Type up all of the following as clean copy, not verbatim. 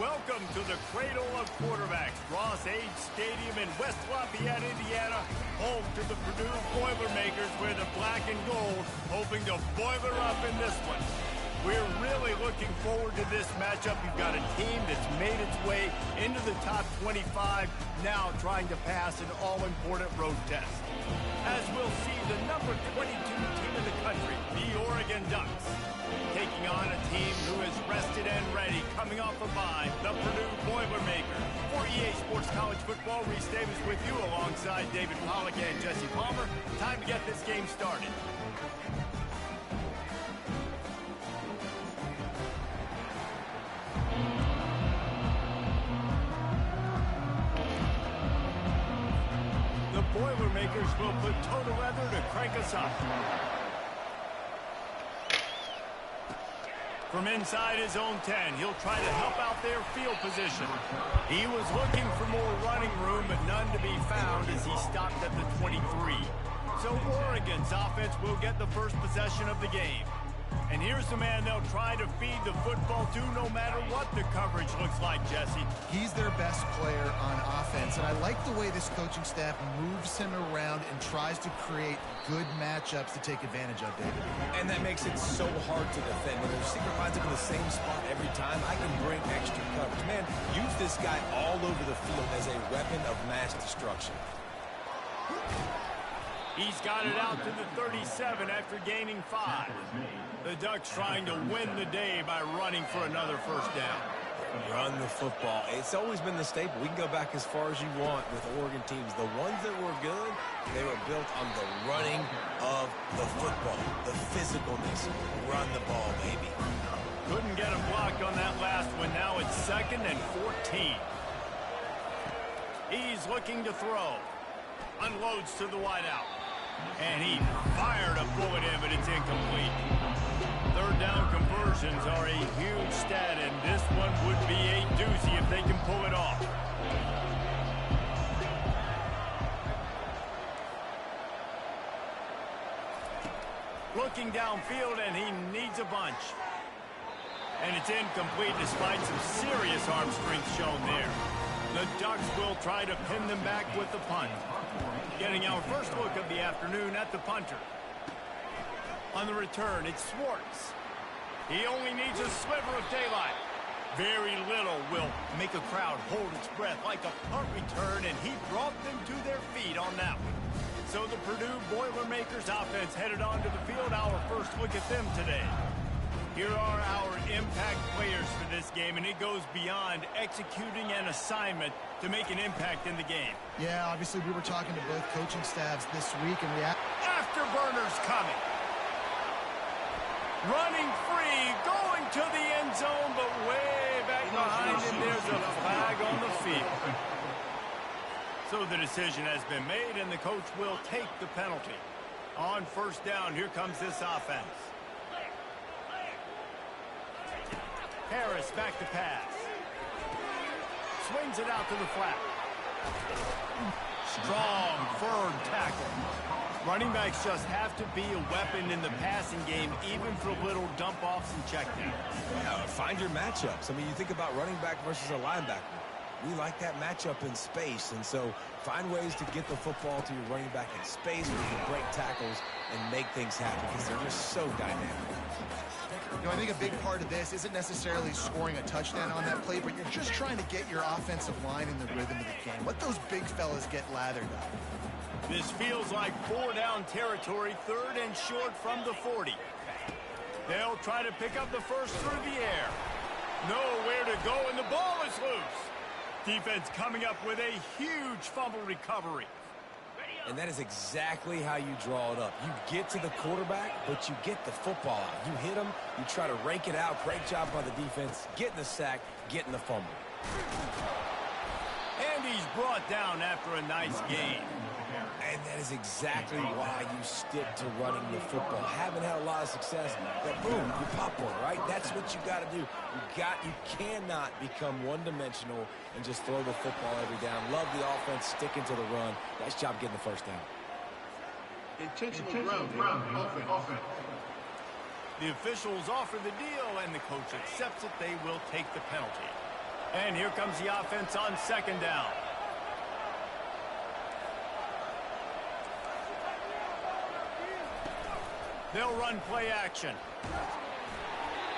Welcome to the Cradle of Quarterbacks, Ross Age Stadium in West Lafayette, Indiana, home to the Purdue Boilermakers, where the black and gold hoping to boiler up in this one. We're really looking forward to this matchup. You've got a team that's made its way into the top 25, now trying to pass an all-important road test. As we'll see, the number 22 team in the country, the Oregon Ducks, taking on a team who is rested and ready, coming off a bye, the Purdue Boilermakers. For EA Sports College Football, Reese Davis with you alongside David Pollack and Jesse Palmer. Time to get this game started. The Boilermakers will put total leather to crank us up. From inside his own 10, he'll try to help out their field position. He was looking for more running room, but none to be found as he stopped at the 23. So Oregon's offense will get the first possession of the game. And here's the man they'll try to feed the football to no matter what the coverage looks like, Jesse. He's their best player on offense, and I like the way this coaching staff moves him around and tries to create good matchups to take advantage of, David. And that makes it so hard to defend. When the receiver finds him in the same spot every time, I can bring extra coverage. Man, use this guy all over the field as a weapon of mass destruction. He's got it out to the 37 after gaining 5. The Ducks trying to win the day by running for another first down. Run the football. It's always been the staple. We can go back as far as you want with Oregon teams. The ones that were good, they were built on the running of the football, the physicalness. Run the ball, baby. Couldn't get him blocked on that last one. Now it's 2nd and 14. He's looking to throw. Unloads to the wideout. And he fired a bullet in, but it's incomplete. Third down conversions are a huge stat, and this one would be a doozy if they can pull it off. Looking downfield, and he needs a bunch. And it's incomplete despite some serious arm strength shown there. The Ducks will try to pin them back with the punt. Getting our first look of the afternoon at the punter. On the return, it's Swartz. He only needs a sliver of daylight. Very little will make a crowd hold its breath like a punt return, and he brought them to their feet on that one. So the Purdue Boilermakers offense headed onto the field. Our first look at them today. Here are our impact players for this game, and it goes beyond executing an assignment to make an impact in the game. Yeah, obviously we were talking to both coaching staffs this week, and Afterburners coming. Running free, going to the end zone, but way back behind him, there's a flag on the field. So the decision has been made, and the coach will take the penalty. On first down, here comes this offense. Harris back to pass. Swings it out to the flat. Strong, firm tackle. Running backs just have to be a weapon in the passing game, even for little dump-offs and checkdowns. Yeah, find your matchups. I mean, you think about running back versus a linebacker. We like that matchup in space, and so find ways to get the football to your running back in space where you can break tackles and make things happen because they're just so dynamic. You know, I think a big part of this isn't necessarily scoring a touchdown on that play, but you're just trying to get your offensive line in the rhythm of the game. Let those big fellas get lathered up. This feels like 4-down territory, 3rd and short from the 40. They'll try to pick up the first through the air. Nowhere to go, and the ball is loose. Defense coming up with a huge fumble recovery. And that is exactly how you draw it up. You get to the quarterback, but you get the football out. You hit him, you try to rake it out. Great job by the defense. Getting the sack, getting the fumble. And he's brought down after a nice gain. And that is exactly why you stick to running the football. Haven't had a lot of success, but boom, you pop one, right? That's what you got to do. You cannot become one-dimensional and just throw the football every down. Love the offense, sticking to the run. Nice job getting the first down. Intentional ground offense. The officials offer the deal, and the coach accepts it. They will take the penalty. And here comes the offense on second down. They'll run play action.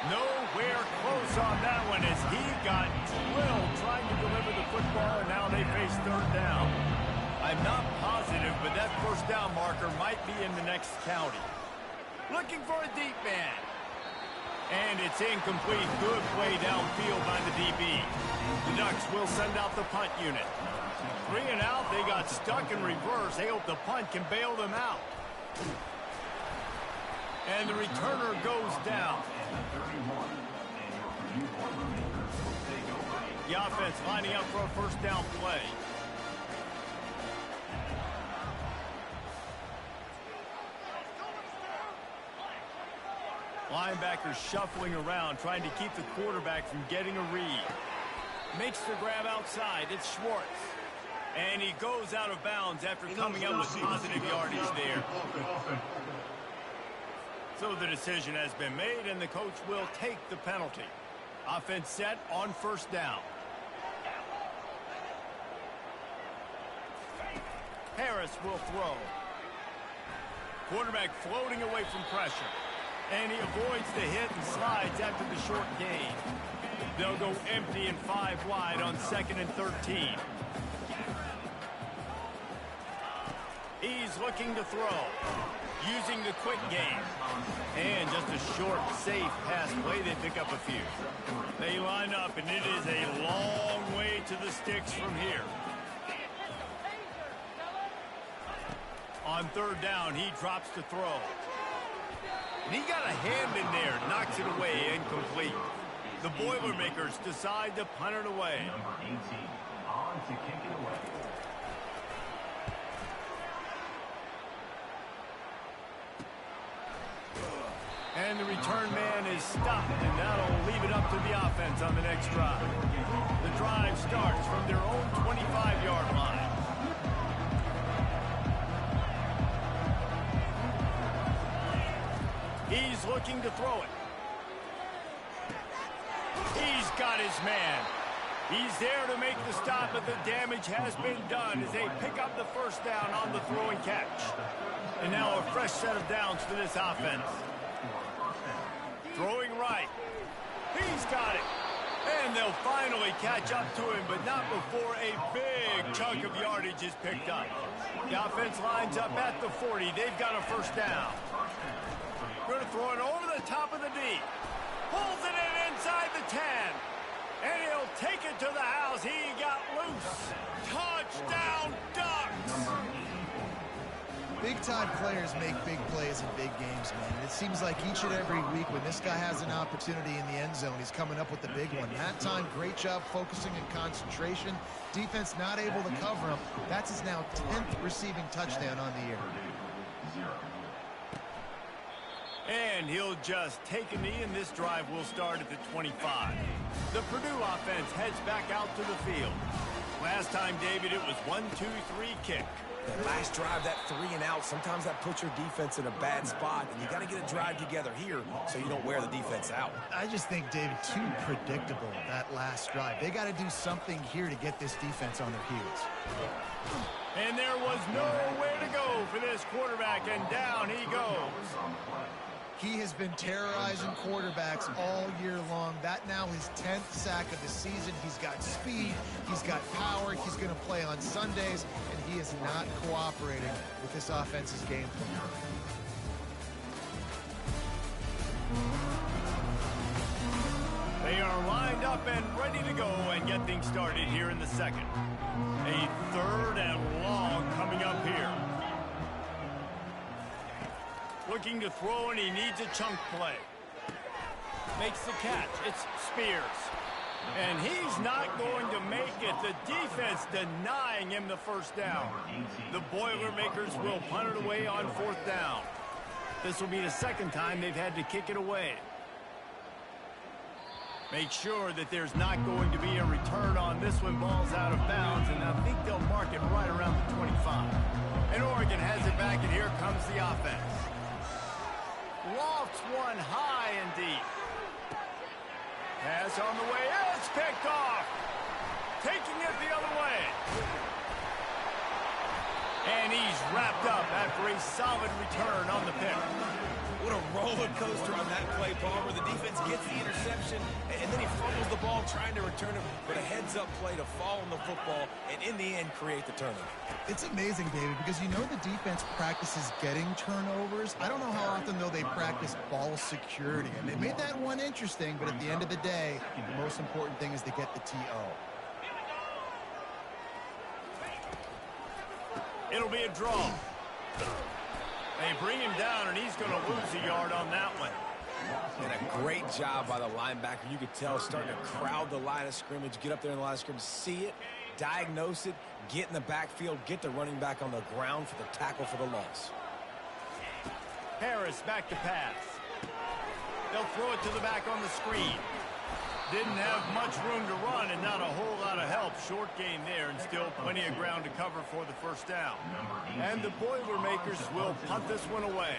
Nowhere close on that one as he got drilled trying to deliver the football, and now they face third down. I'm not positive, but that first down marker might be in the next county. Looking for a deep man. And it's incomplete. Good play downfield by the DB. The Ducks will send out the punt unit. 3 and out. They got stuck in reverse. They hope the punt can bail them out. And the returner goes down. The offense lining up for a first down play. Linebackers shuffling around, trying to keep the quarterback from getting a read. Makes the grab outside. It's Schwartz. And he goes out of bounds after coming up with positive yardage there. So the decision has been made, and the coach will take the penalty. Offense set on first down. Harris will throw. Quarterback floating away from pressure. And he avoids the hit and slides after the short gain. They'll go empty and 5 wide on 2nd and 13. He's looking to throw. Using the quick game. And just a short, safe pass play. They pick up a few. They line up, and it is a long way to the sticks from here. On third down, he drops to throw. And he got a hand in there, knocks it away, incomplete. The Boilermakers decide to punt it away. Number 18, on to kick it away. And the return man is stopped, and that'll leave it up to the offense on the next drive. The drive starts from their own 25-yard line. He's looking to throw it. He's got his man. He's there to make the stop, but the damage has been done as they pick up the first down on the throw and catch. And now a fresh set of downs for this offense. Throwing right. He's got it. And they'll finally catch up to him, but not before a big chunk of yardage is picked up. The offense lines up at the 40. They've got a first down. Going to throw it over the top of the D. Pulls it in inside the 10. And he'll take it to the house. He got loose. Touchdown, Ducks! Big-time players make big plays in big games, man. It seems like each and every week when this guy has an opportunity in the end zone, he's coming up with the big one. That time, great job focusing and concentration. Defense not able to cover him. That's his now 10th receiving touchdown on the year. And he'll just take a knee, and this drive will start at the 25. The Purdue offense heads back out to the field. Last time, David, it was 1-2-3 kick. That last drive, that 3 and out, sometimes that puts your defense in a bad spot, and you got to get a drive together here so you don't wear the defense out. I just think, David, too predictable, that last drive. They got to do something here to get this defense on their heels. And there was nowhere to go for this quarterback, and down he goes. He has been terrorizing quarterbacks all year long. That now his 10th sack of the season. He's got speed. He's got power. He's going to play on Sundays, and he is not cooperating with this offense's game plan. They are lined up and ready to go and get things started here in the second. A 3rd and long coming up here. Looking to throw, and he needs a chunk play. Makes the catch. It's Spears. And he's not going to make it. The defense denying him the first down. The Boilermakers will punt it away on 4th down. This will be the 2nd time they've had to kick it away. Make sure that there's not going to be a return on this one. Ball's out of bounds, and I think they'll mark it right around the 25. And Oregon has it back, and here comes the offense. Lofts one high and deep. Pass on the way. It's picked off. taking it the other way. And he's wrapped up after a solid return on the pick. What a roller coaster on that play, Palmer. The defense gets the interception, and then he fumbles the ball trying to return it, but a heads-up play to fall on the football, and in the end, create the turnover. It's amazing, David, because you know the defense practices getting turnovers. I don't know how often, though, they practice ball security. And they made that one interesting, but at the end of the day, the most important thing is to get the TO. It'll be a draw. They bring him down, and he's going to lose a yard on that one. And a great job by the linebacker. You could tell starting to crowd the line of scrimmage, get up there in the line of scrimmage, see it, diagnose it, get in the backfield, get the running back on the ground for the tackle for the loss. Harris back to pass. They'll throw it to the back on the screen. Didn't have much room to run and not a whole lot of help. Short gain there and still plenty of ground to cover for the first down. And the Boilermakers will punt this one away.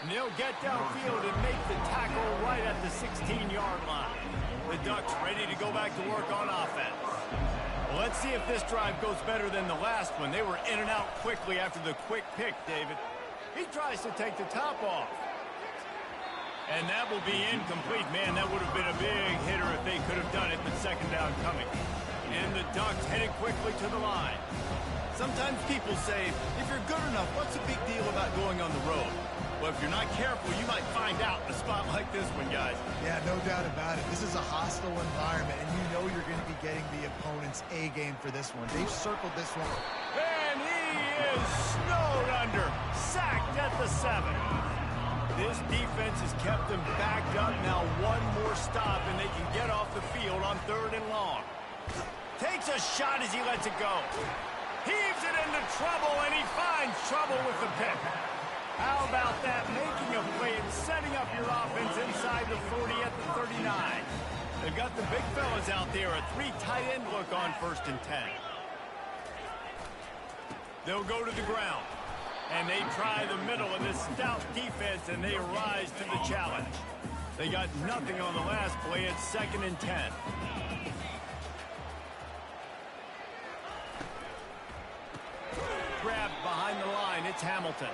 And they'll get downfield and make the tackle right at the 16-yard line. The Ducks ready to go back to work on offense. Well, let's see if this drive goes better than the last one. They were in and out quickly after the quick pick, David. He tries to take the top off. And that will be incomplete. Man, that would have been a big hitter if they could have done it, but second down coming. And the Ducks headed quickly to the line. Sometimes people say, if you're good enough, what's the big deal about going on the road? Well, if you're not careful, you might find out in a spot like this one, guys. Yeah, no doubt about it. This is a hostile environment, and you know you're going to be getting the opponent's A game for this one. They've circled this one. And he is snowed under, sacked at the 7. This defense has kept them backed up. Now one more stop, and they can get off the field on 3rd and long. Takes a shot as he lets it go. Heaves it into trouble, and he finds trouble with the pick. How about that? Making a play and setting up your offense inside the 40 at the 39. They've got the big fellas out there. A 3 tight end look on 1st and 10. They'll go to the ground. And they try the middle of this stout defense, and they rise to the challenge. They got nothing on the last play. It's 2nd and 10. Grabbed behind the line. It's Hamilton.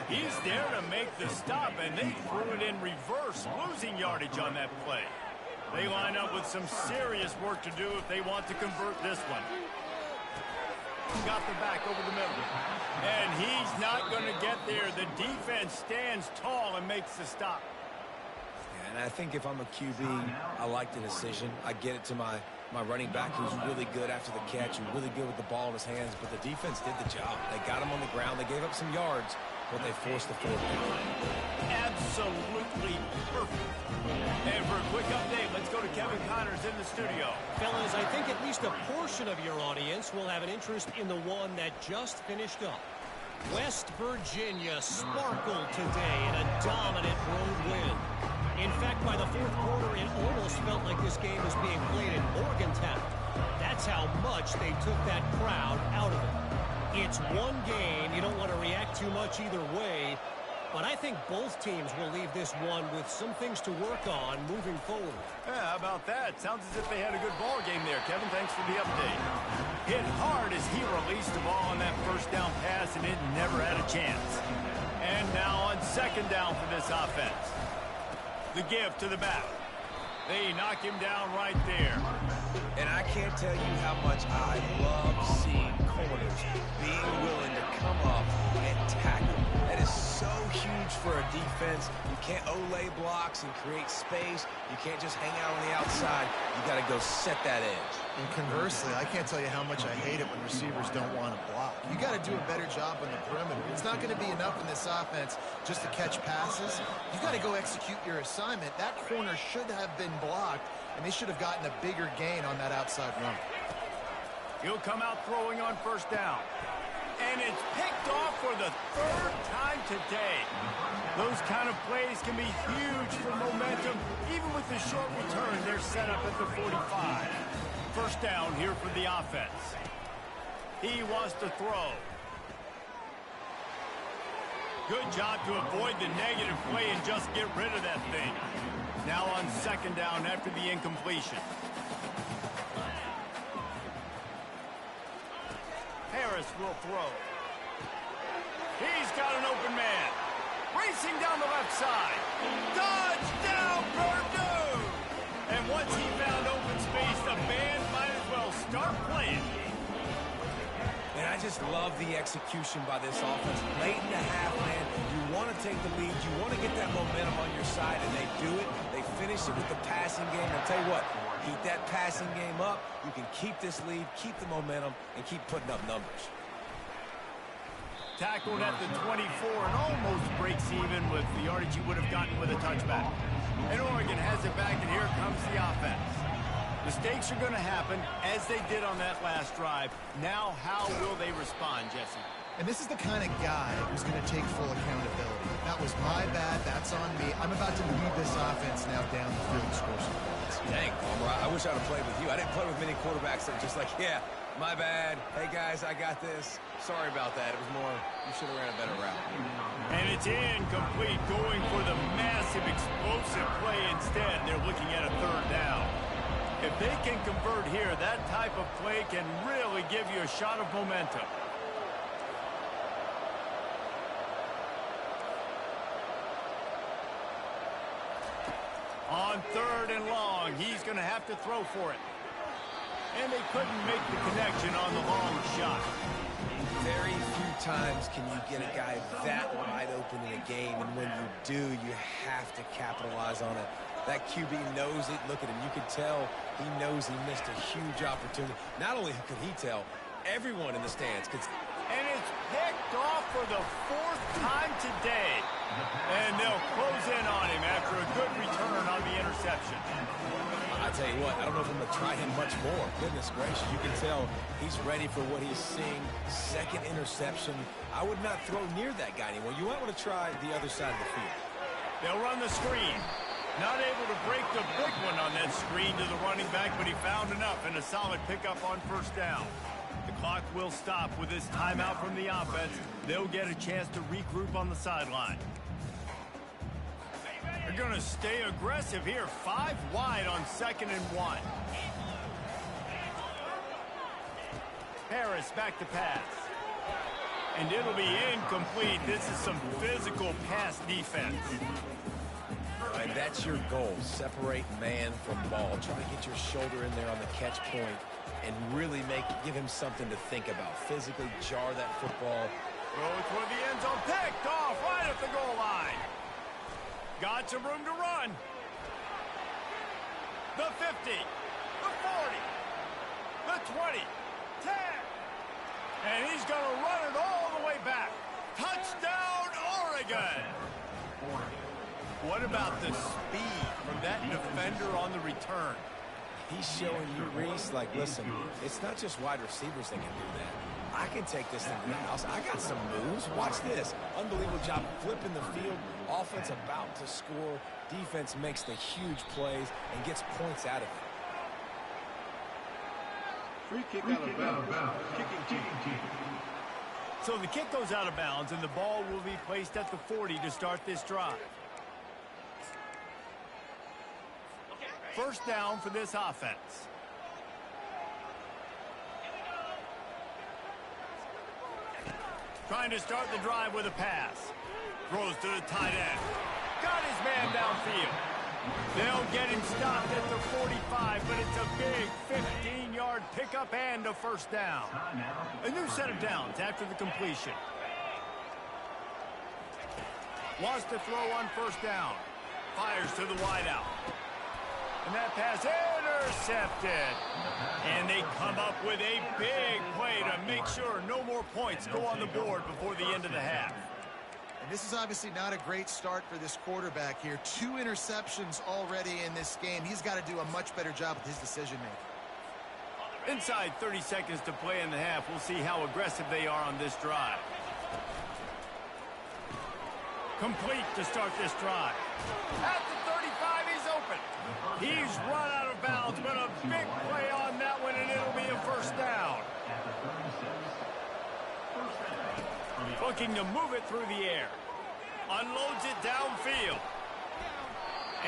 He's there to make the stop, and they threw it in reverse, losing yardage on that play. They line up with some serious work to do if they want to convert this one. Got the back over the middle. And he's not going to get there. The defense stands tall and makes the stop. And I think if I'm a QB, I like the decision. I get it to my running back who's really good after the catch and really good with the ball in his hands, but the defense did the job. They got him on the ground. They gave up some yards, but they forced the 4th down. Absolutely perfect. And for a quick update, let's go to Kevin Connors in the studio. Fellas, I think at least a portion of your audience will have an interest in the one that just finished up. West Virginia sparkled today in a dominant road win. In fact, by the 4th quarter, it almost felt like this game was being played in Morgantown. That's how much they took that crowd out of it. It's one game. You don't want to react too much either way. But I think both teams will leave this one with some things to work on moving forward. Yeah, how about that? Sounds as if they had a good ball game there, Kevin. Thanks for the update. Hit hard as he released the ball on that 1st down pass, and it never had a chance. And now on 2nd down for this offense. The give to the back. They knock him down right there. And I can't tell you how much I love seeing corners being willing to come up and tackle. That is so huge for a defense. You can't olay blocks and create space. You can't just hang out on the outside. You got to go set that edge. And conversely, I can't tell you how much I hate it when receivers don't want to block. You got to do a better job on the perimeter. It's not going to be enough in this offense just to catch passes. You got to go execute your assignment. That corner should have been blocked, and they should have gotten a bigger gain on that outside run. He'll come out throwing on 1st down. And it's picked off for the 3rd time today. Those kind of plays can be huge for momentum. Even with the short return, they're set up at the 45. 1st down here for the offense. He wants to throw. Good job to avoid the negative play and just get rid of that thing. Now on second down after the incompletion. Harris will throw. He's got an open man. Racing down the left side. Touchdown, Purdue! And once he found open space, the band might as well start playing. And I just love the execution by this offense. Late in the half, man, you want to take the lead. You want to get that momentum on your side, and they do it. They finish it with the passing game. I'll tell you what, keep that passing game up. You can keep this lead, keep the momentum, and keep putting up numbers. Tackled at the 24 and almost breaks even with the yardage he would have gotten with a touchback. And Oregon has it back, and here comes the offense. Mistakes are going to happen, as they did on that last drive. Now, how will they respond, Jesse? And this is the kind of guy who's going to take full accountability. That was my bad. That's on me. I'm about to lead this offense now down the field and score some points. Dang, Palmer, I wish I would have played with you. I didn't play with many quarterbacks that were just like, yeah, my bad. Hey, guys, I got this. Sorry about that. It was more, you should have ran a better route. And it's incomplete, going for the massive, explosive play instead. They're looking at a third down. If they can convert here, that type of play can really give you a shot of momentum. On third and long, he's going to have to throw for it. And they couldn't make the connection on the long shot. Very few times can you get a guy that wide open in a game, and when you do, you have to capitalize on it. That QB knows it. Look at him. You can tell he knows he missed a huge opportunity. Not only could he tell, everyone in the stands could. And it's picked off for the fourth time today. And they'll close in on him after a good return on the interception. I tell you what, I don't know if I'm going to try him much more. Goodness gracious, you can tell he's ready for what he's seeing. Second interception. I would not throw near that guy anymore. You might want to try the other side of the field. They'll run the screen. Not able to break the big one on that screen to the running back, but he found enough and a solid pickup on first down. The clock will stop with this timeout from the offense. They'll get a chance to regroup on the sideline. They're going to stay aggressive here. 5 wide on 2nd and 1. Harris back to pass. And it'll be incomplete. This is some physical pass defense. And that's your goal. Separate man from ball. Try to get your shoulder in there on the catch point and really give him something to think about. Physically jar that football. Throw toward the end zone. Picked off right at the goal line. Got some room to run. The 50. The 40. The 20. 10. And he's going to run it all the way back. Touchdown, Oregon. What about the speed from that defender on the return? He's showing you, Reese, like, listen, it's not just wide receivers that can do that. I can take this thing to the house. I got some moves. Watch this. Unbelievable job flipping the field. Offense about to score. Defense makes the huge plays and gets points out of it. Free kick out of bounds. Kicking team. So the kick goes out of bounds, and the ball will be placed at the 40 to start this drive. First down for this offense. Trying to start the drive with a pass. Throws to the tight end. Got his man downfield. They'll get him stopped at the 45, but it's a big 15-yard pickup and a first down. A new set of downs after the completion. Wants to throw on first down. Fires to the wideout. And that pass intercepted. And they come up with a big play to make sure no more points go on the board before the end of the half. And this is obviously not a great start for this quarterback here. 2 interceptions already in this game. He's got to do a much better job with his decision-making. Inside 30 seconds to play in the half. We'll see how aggressive they are on this drive. Complete to start this drive. At the 35, he's open. He's run out of bounds, but a big play on that one, and it'll be a first down. Looking to move it through the air. Unloads it downfield.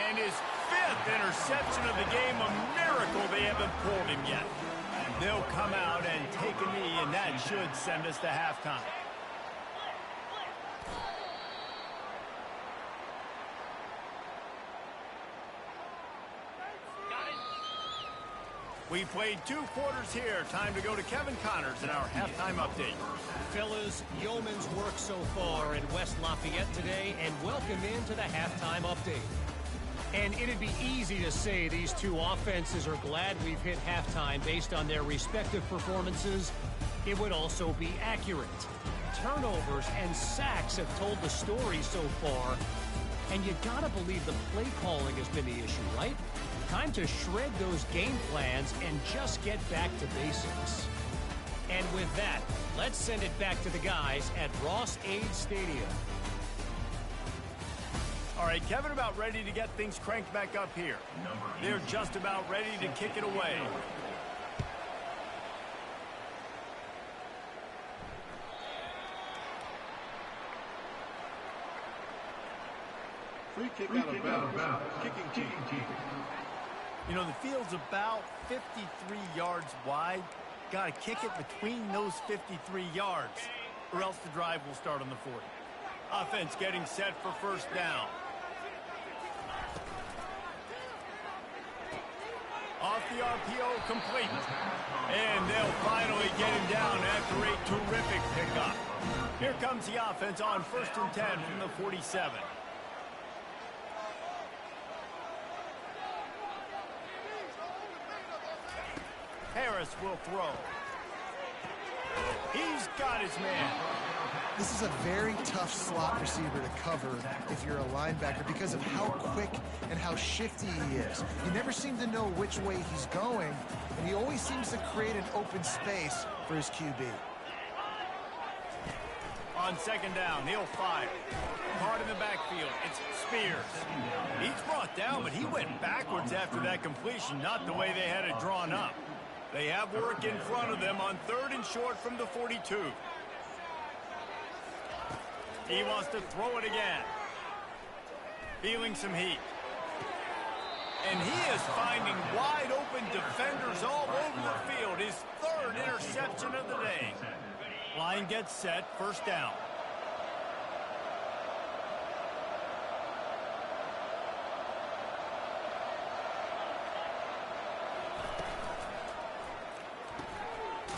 And his 5th interception of the game, a miracle they haven't pulled him yet. They'll come out and take a knee, and that should send us to halftime. We played 2 quarters here. Time to go to Kevin Connors in our halftime update. Fellas, yeoman's work so far in West Lafayette today, and welcome into the halftime update. And it'd be easy to say these two offenses are glad we've hit halftime based on their respective performances. It would also be accurate. Turnovers and sacks have told the story so far, and you gotta believe the play calling has been the issue, right? Time to shred those game plans and just get back to basics. And with that, let's send it back to the guys at Ross-Ade Stadium. All right, Kevin, about ready to get things cranked back up here. They're just about ready to kick it away. Free kick out of bounds. Kicking team. You know, the field's about 53 yards wide. Got to kick it between those 53 yards, or else the drive will start on the 40. Offense getting set for first down. Off the RPO, complete. And they'll finally get him down after a terrific pickup. Here comes the offense on 1st and 10 from the 47. Harris will throw. He's got his man. This is a very tough slot receiver to cover if you're a linebacker because of how quick and how shifty he is. You never seem to know which way he's going, and he always seems to create an open space for his QB. On 2nd down, he'll fire. Hard in the backfield, it's Spears. He's brought down, but he went backwards after that completion, not the way they had it drawn up. They have work in front of them on 3rd and short from the 42. He wants to throw it again. Feeling some heat. And he is finding wide open defenders all over the field. His 3rd interception of the day. Line gets set, 1st down.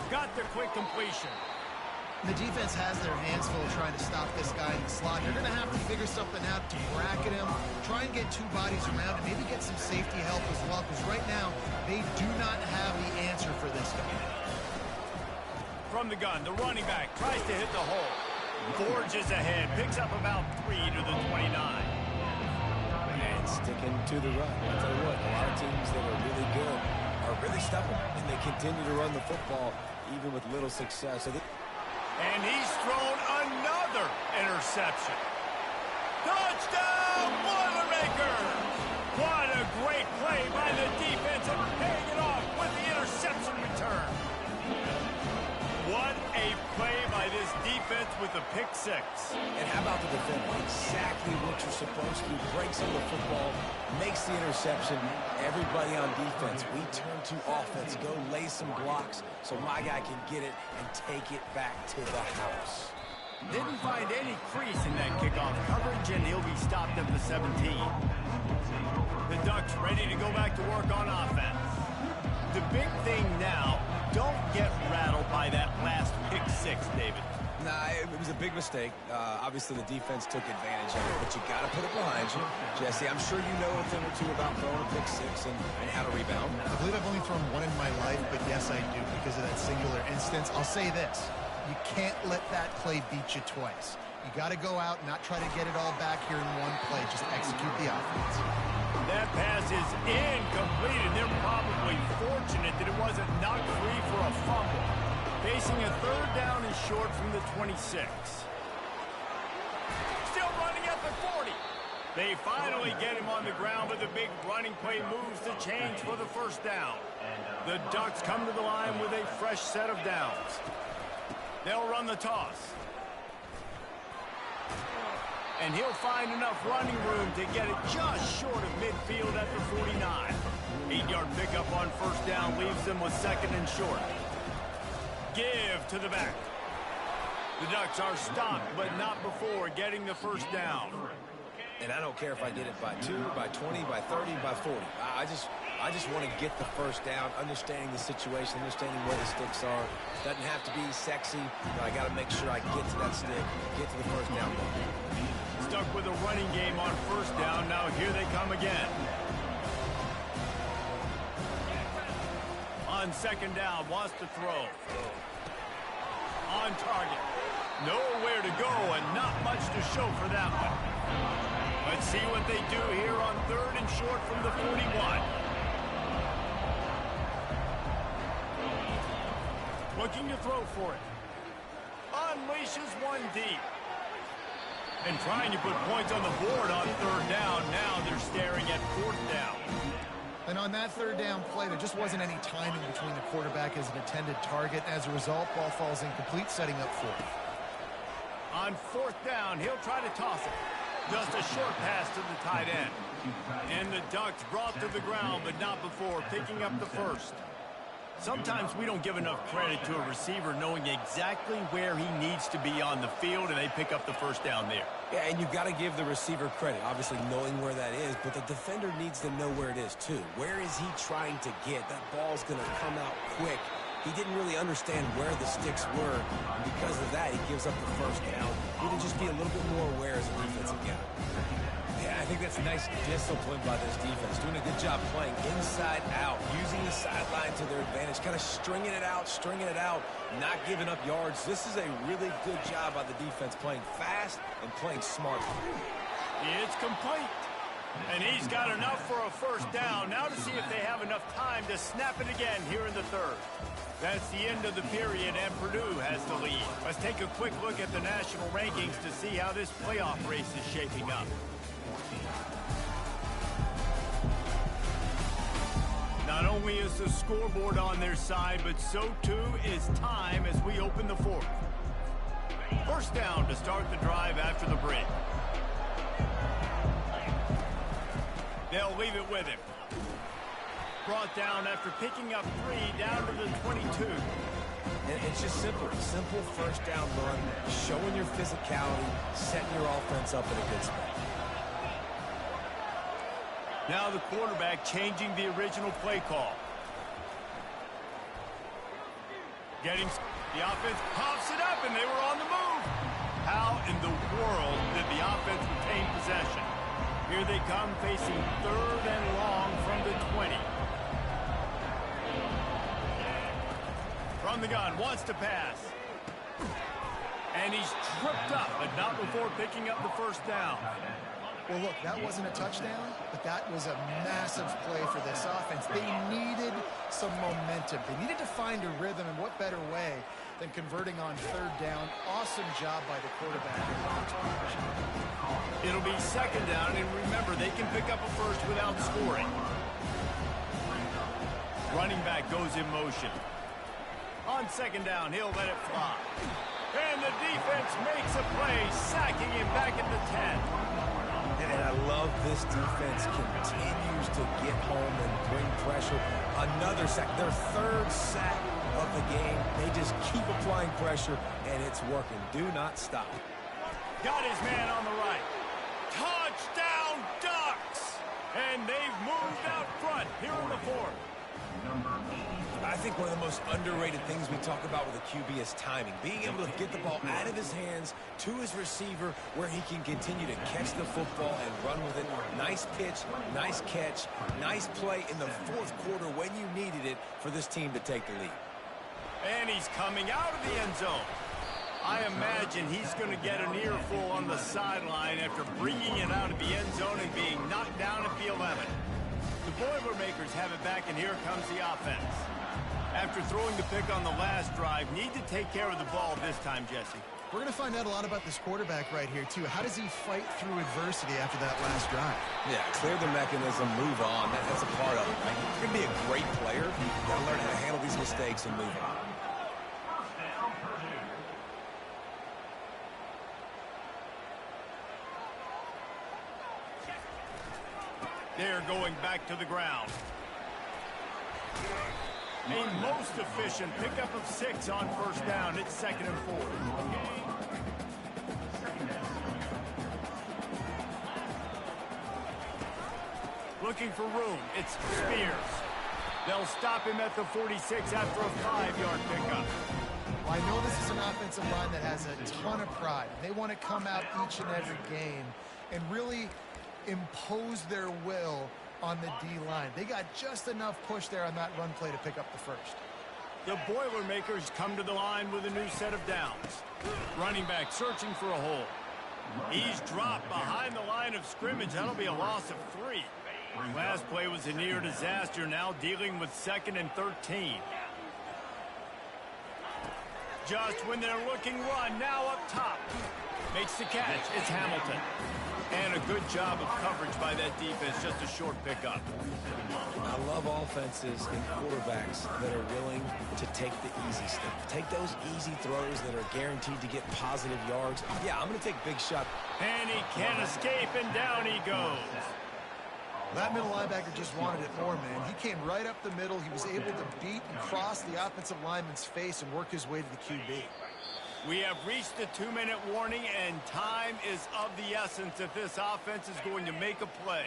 Got the quick completion. The defense has their hands full trying to stop this guy in the slot. They're going to have to figure something out to bracket him, try and get 2 bodies around him, maybe get some safety help as well, because right now they do not have the answer for this guy. From the gun, the running back tries to hit the hole. Forges ahead, picks up about 3 to the 29. And sticking to the run. I'll tell you what, a lot of teams that are really good are really stubborn, and they continue to run the football even with little success. And he's thrown another interception. Touchdown, Boilermakers! What a great play by the defense and paying it off with the interception return. What a play by this defense with a pick 6. And how about the defender? Exactly what you're supposed to. Breaks on the football, makes the interception. Everybody on defense, we turn to offense. Go lay some blocks so my guy can get it and take it back to the house. Didn't find any crease in that kickoff coverage, and he'll be stopped at the 17. The Ducks ready to go back to work on offense. The big thing now, don't get rattled by that last pick 6, David. Nah, it was a big mistake. Obviously, the defense took advantage of it, but you got to put it behind you. Jesse, I'm sure you know a thing or two about throwing a pick 6 and how to rebound. I believe I've only thrown one in my life, but yes, I do because of that singular instance. I'll say this. You can't let that play beat you twice. You got to go out and not try to get it all back here in one play. Just execute the offense. That pass is incomplete, and they're probably fortunate that it wasn't knocked free for a fumble. Facing a 3rd down and short from the 26. Still running at the 40. They finally get him on the ground, but the big running play moves the change for the 1st down. The Ducks come to the line with a fresh set of downs. They'll run the toss. And he'll find enough running room to get it just short of midfield at the 49. 8-yard pickup on first down leaves them with second and short. Give to the back. The Ducks are stopped, but not before getting the first down. And I don't care if I get it by 2, by 20, by 30, by 40. I just want to get the first down, understanding the situation, understanding where the sticks are. Doesn't have to be sexy, but I got to make sure I get to that stick, get to the first down ball. Stuck with a running game on first down. Now here they come again. On second down, wants to throw. On target. Nowhere to go and not much to show for that one. Let's see what they do here on third and short from the 41. Looking to throw for it. Unleashes one deep. And trying to put points on the board on third down. Now they're staring at fourth down. And on that third down play, there just wasn't any timing between the quarterback as an intended target. As a result, ball falls incomplete, setting up fourth. On fourth down, he'll try to toss it. Just a short pass to the tight end. And the Ducks brought to the ground, but not before picking up the first. Sometimes we don't give enough credit to a receiver knowing exactly where he needs to be on the field, and they pick up the first down there. Yeah, and you've got to give the receiver credit, obviously knowing where that is, but the defender needs to know where it is too. Where is he trying to get? That ball's going to come out quick. He didn't really understand where the sticks were, and because of that, he gives up the first down. He need to just be a little bit more aware as a defensive guy. Yeah, I think that's nice discipline by this defense. Doing a good job playing inside out, using the sideline to their advantage, kind of stringing it out, not giving up yards. This is a really good job by the defense, playing fast and playing smart. It's complete. And he's got enough for a first down. Now to see if they have enough time to snap it again here in the third. That's the end of the period, and Purdue has the lead. Let's take a quick look at the national rankings to see how this playoff race is shaping up. Not only is the scoreboard on their side, but so too is time as we open the fourth. First down to start the drive after the break. They'll leave it with him. Brought down after picking up 3 down to the 22. And it's just simple first down run, showing your physicality, setting your offense up in a good spot. Now the quarterback changing the original play call. Getting the offense pops it up, and they were on the move. How in the world did the offense retain possession? Here they come facing third and long from the 20. From the gun, wants to pass. And he's tripped up, but not before picking up the first down. Well, look, that wasn't a touchdown, but that was a massive play for this offense. They needed some momentum. They needed to find a rhythm, and what better way than converting on third down. Awesome job by the quarterback in the box position. It'll be second down, and remember, they can pick up a first without scoring. Running back goes in motion. On second down, he'll let it fly. And the defense makes a play, sacking him back at the 10. And I love this defense continues to get home and bring pressure. Another sack, their third sack of the game. They just keep applying pressure, and it's working. Do not stop. Got his man on the right. Touchdown, Ducks! And they've moved out front here in the fourth. I think one of the most underrated things we talk about with a QB is timing. Being able to get the ball out of his hands to his receiver where he can continue to catch the football and run with it. Nice pitch, nice catch, nice play in the fourth quarter when you needed it for this team to take the lead. And he's coming out of the end zone. I imagine he's going to get an earful on the sideline after bringing it out of the end zone and being knocked down at the 11. The Boilermakers have it back, and here comes the offense. After throwing the pick on the last drive, need to take care of the ball this time, Jesse. We're going to find out a lot about this quarterback right here, too. How does he fight through adversity after that last drive? Yeah, clear the mechanism, move on. That's a part of it, right? You're going to be a great player. You've got to learn how to handle these mistakes and move on. They're going back to the ground. A most efficient pickup of 6 on first down. It's 2nd and 4. Looking for room. It's Spears. They'll stop him at the 46 after a 5-yard pickup. Well, I know this is an offensive line that has a ton of pride. They want to come out each and every game and really impose their will on the D-line. They got just enough push there on that run play to pick up the first. The Boilermakers come to the line with a new set of downs. Running back searching for a hole. He's dropped behind the line of scrimmage. That'll be a loss of 3. Last play was a near disaster. Now dealing with 2nd and 13. Just when they're looking run, now up top. Makes the catch. It's Hamilton. And a good job of coverage by that defense. Just a short pickup. I love offenses and quarterbacks that are willing to take the easy stuff. Take those easy throws that are guaranteed to get positive yards. Yeah, I'm going to take big shot. And he can't escape, and down he goes. That middle linebacker just wanted it more, man. He came right up the middle. He was able to beat and cross the offensive lineman's face and work his way to the QB. We have reached the 2-minute warning, and time is of the essence if this offense is going to make a play.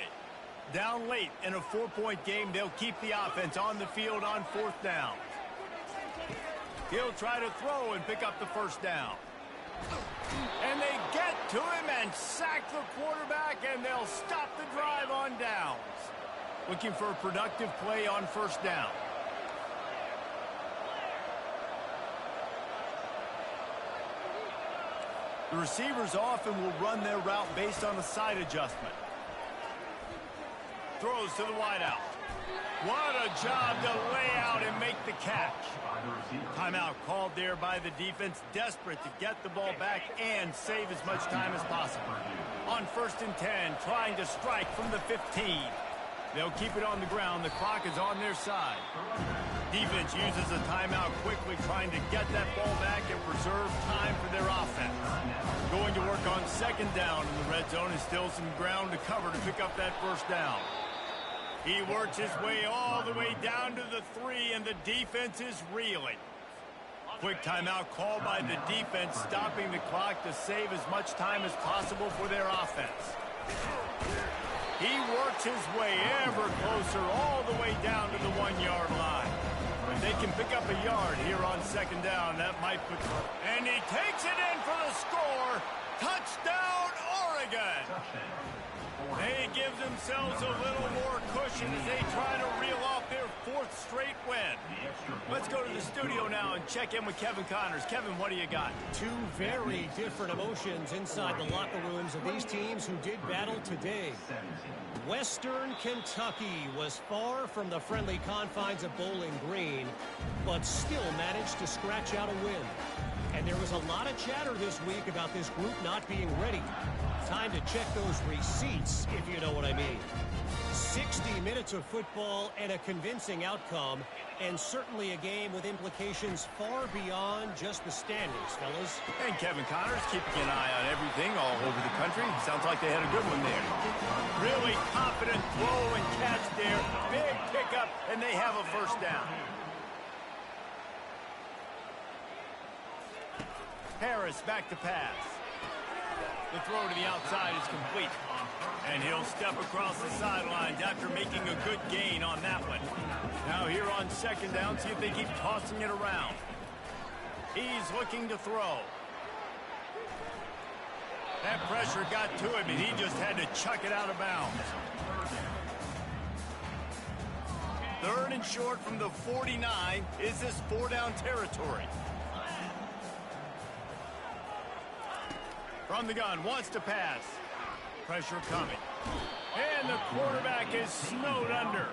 Down late in a 4-point game, they'll keep the offense on the field on 4th down. He'll try to throw and pick up the first down. And they get to him and sack the quarterback, and they'll stop the drive on downs. Looking for a productive play on first down. The receivers often will run their route based on a side adjustment. Throws to the wideout. What a job to lay out and make the catch. Timeout called there by the defense, desperate to get the ball back and save as much time as possible. On 1st and 10, trying to strike from the 15. They'll keep it on the ground. The clock is on their side. Defense uses a timeout quickly, trying to get that ball back and preserve time for their offense. Going to work on 2nd down in the red zone, and still some ground to cover to pick up that first down. He works his way all the way down to the 3, and the defense is reeling. Quick timeout called by the defense, stopping the clock to save as much time as possible for their offense. He works his way ever closer all the way down to the 1-yard line. If they can pick up a yard here on 2nd down, that might put... And he takes it in for the score. Touchdown, Oregon! They give themselves a little more cushion as they try to reel off their 4th straight win. Let's go to the studio now and check in with Kevin Connors. Kevin, what do you got? 2 very different emotions inside the locker rooms of these teams who did battle today. Western Kentucky was far from the friendly confines of Bowling Green, but still managed to scratch out a win. And there was a lot of chatter this week about this group not being ready. Time to check those receipts, if you know what I mean. 60 minutes of football and a convincing outcome, and certainly a game with implications far beyond just the standings, fellas. And Kevin Connors keeping an eye on everything all over the country. Sounds like they had a good one there. Really confident throw and catch there. Big pickup, and they have a first down. Harris back to pass. The throw to the outside is complete. And he'll step across the sidelines after making a good gain on that one. Now here on 2nd down, see if they keep tossing it around. He's looking to throw. That pressure got to him, and he just had to chuck it out of bounds. 3rd and short from the 49. Is this 4-down territory? From the gun, wants to pass. Pressure coming. And the quarterback is snowed under.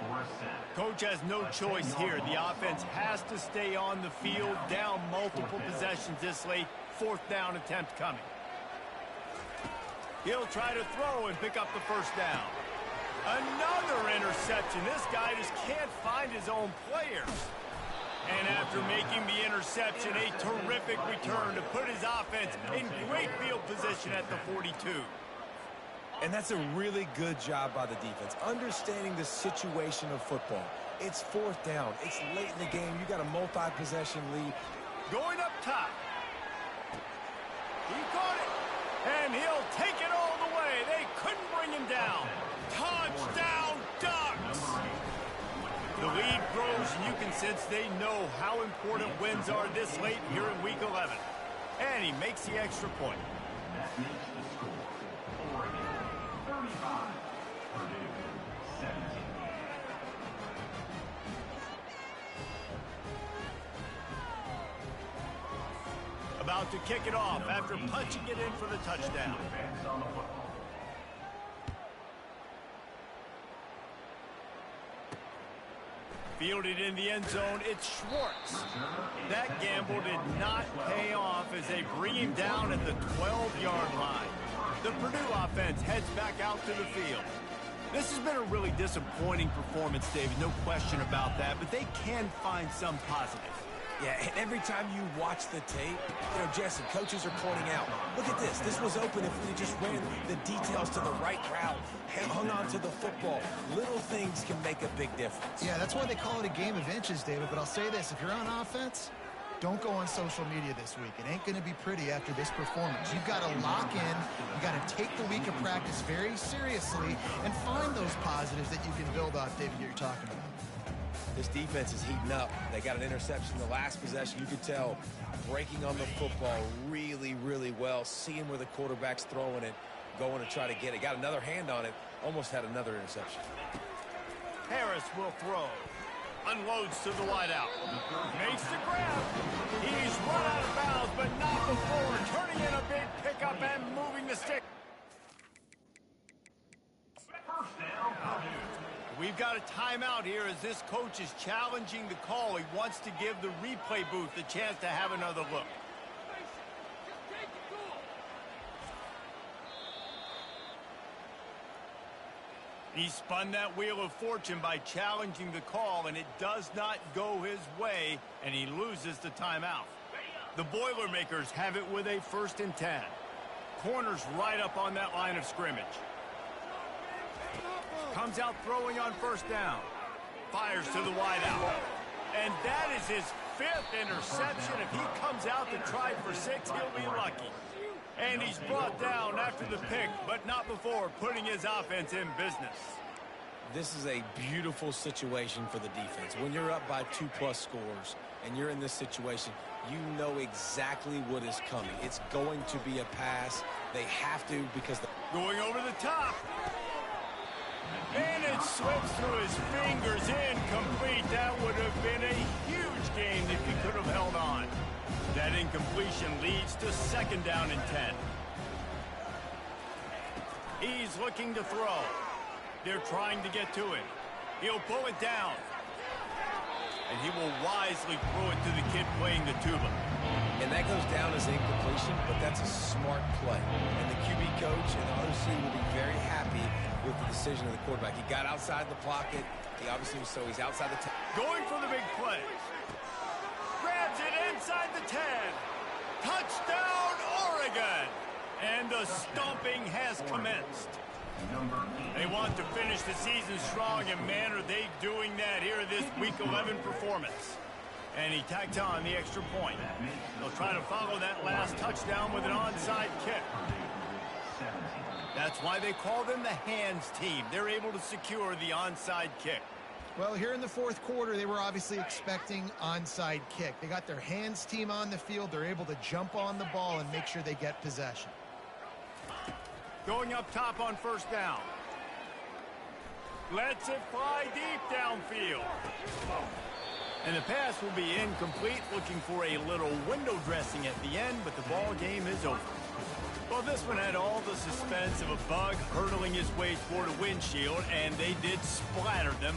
Coach has no choice here. The offense has to stay on the field, down multiple possessions this late. 4th down attempt coming. He'll try to throw and pick up the first down. Another interception. This guy just can't find his own players. And after making the interception, a terrific return to put his offense in great field position at the 42. And that's a really good job by the defense, understanding the situation of football. It's fourth down. It's late in the game. You got a multi-possession lead. Going up top. He caught it. And he'll take it all the way. They couldn't bring him down. Touchdown, Ducks! The lead grows, and you can sense they know how important wins are this late here in Week 11. And he makes the extra point. That makes the score. Oregon 35, Purdue 17. About to kick it off after punching it in for the touchdown. Advance on the football. Fielded in the end zone, it's Schwartz. That gamble did not pay off as they bring him down at the 12-yard line. The Purdue offense heads back out to the field. This has been a really disappointing performance, David, no question about that, but they can find some positive. Yeah, and every time you watch the tape, Jesse, coaches are pointing out, look at this. This was open if we just ran the details to the right route, hung on to the football. Little things can make a big difference. Yeah, that's why they call it a game of inches, David. But I'll say this, if you're on offense, don't go on social media this week. It ain't going to be pretty after this performance. You've got to lock in. You got to take the week of practice very seriously and find those positives that you can build off, David, that you're talking about. This defense is heating up. They got an interception the last possession. You could tell breaking on the football really, really well, seeing where the quarterback's throwing it, going to try to get it. Got another hand on it, almost had another interception. Harris will throw. Unloads to the wideout. Makes the grab. He's run out of bounds, but not before turning in a big pickup and moving the stick. First down, Purdue. We've got a timeout here as this coach is challenging the call. He wants to give the replay booth the chance to have another look. He spun that wheel of fortune by challenging the call, and it does not go his way, and he loses the timeout. The Boilermakers have it with a 1st and 10. Corners right up on that line of scrimmage. Comes out throwing on 1st down. Fires to the wideout. And that is his 5th interception. If he comes out to try for 6, he'll be lucky. And he's brought down after the pick, but not before putting his offense in business. This is a beautiful situation for the defense. When you're up by 2+ scores and you're in this situation, you know exactly what is coming. It's going to be a pass. They have to because... Going over the top. And it slips through his fingers, incomplete. That would have been a huge gain if he could have held on. That incompletion leads to 2nd down and 10. He's looking to throw. They're trying to get to him. He'll pull it down. And he will wisely throw it to the kid playing the tuba. And that goes down as incompletion, but that's a smart play. And the QB coach and the OC will be very happy with the decision of the quarterback. He got outside the pocket. He obviously was so he's outside the... Going for the big play. Grabs it inside the 10. Touchdown, Oregon. And the stomping has commenced. They want to finish the season strong, and man, are they doing that here this Week 11 performance. And he tacked on the extra point. They'll try to follow that last touchdown with an onside kick. That's why they call them the hands team. They're able to secure the onside kick. Well, here in the 4th quarter, they were obviously expecting onside kick. They got their hands team on the field. They're able to jump on the ball and make sure they get possession. Going up top on 1st down. Lets it fly deep downfield. And the pass will be incomplete, looking for a little window dressing at the end, but the ball game is over. Well, this one had all the suspense of a bug hurtling his way toward a windshield, and they did splatter them.